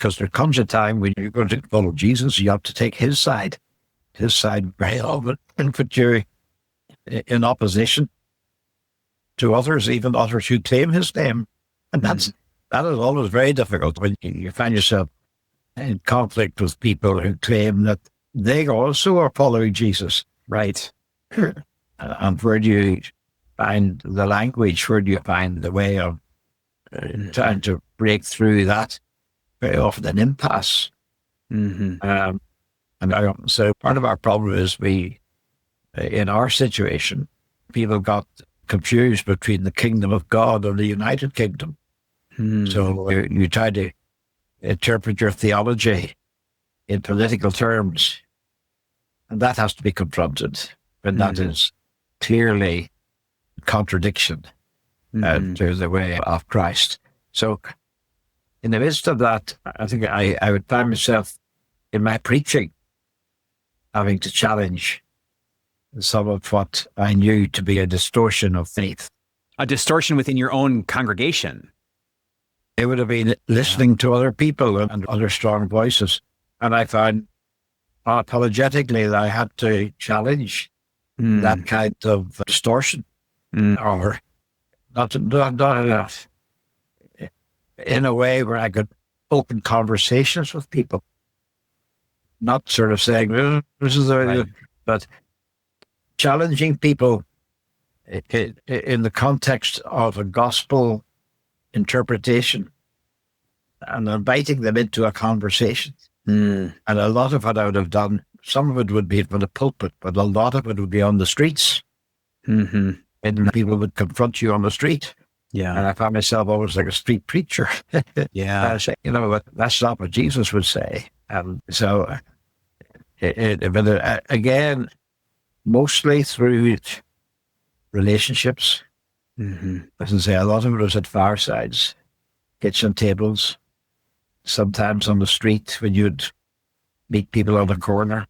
Because there comes a time when you're going to follow Jesus, you have to take his side. His side very often put you in opposition to others, even others who claim his name. And that is always very difficult when you find yourself in conflict with people who claim that they also are following Jesus. Right. And where do you find the language? Where do you find the way of trying to break through that? Very often an impasse. And so part of our problem is in our situation, people got confused between the kingdom of God and the United Kingdom. So you try to interpret your theology in political terms, and that has to be confronted. And that is clearly contradiction to the way of Christ. So in the midst of that, I think I would find myself in my preaching having to challenge some of what I knew to be a distortion of faith. A distortion within your own congregation. It would have been listening to other people and other strong voices. And I found apologetically that I had to challenge that kind of distortion, or not enough, in a way where I could open conversations with people. Not sort of saying, this is the way, but challenging people in the context of a gospel interpretation and inviting them into a conversation. And a lot of what I would have done, some of it would be from the pulpit, but a lot of it would be on the streets. And people would confront you on the street. Yeah. And I found myself always like a street preacher. Yeah. I say, but that's not what Jesus would say. And so, again, mostly through relationships. As I say, a lot of it was at firesides, kitchen tables, sometimes on the street when you'd meet people on the corner,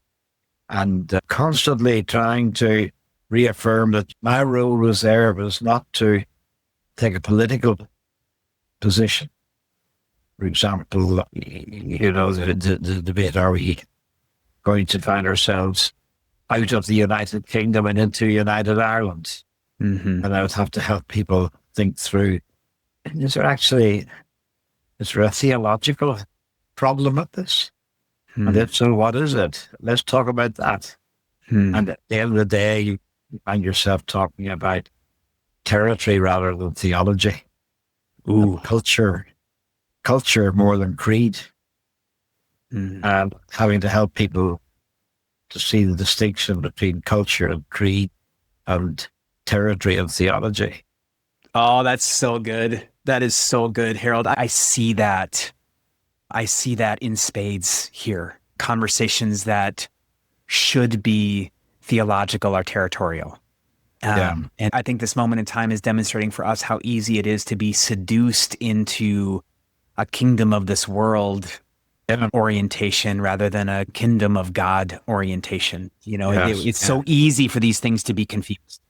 and constantly trying to reaffirm that my role was not to take a political position. For example, the debate, are we going to find ourselves out of the United Kingdom and into United Ireland? And I would have to help people think through, is there a theological problem with this? And if so, what is it? Let's talk about that. And at the end of the day, you find yourself talking about territory rather than theology. Culture more than creed. And having to help people to see the distinction between culture and creed and territory and theology. Oh, that's so good. That is so good, Harold. I see that. I see that in spades here. Conversations that should be theological are territorial. And I think this moment in time is demonstrating for us how easy it is to be seduced into a kingdom of this world orientation rather than a kingdom of God orientation. It's so easy for these things to be confused.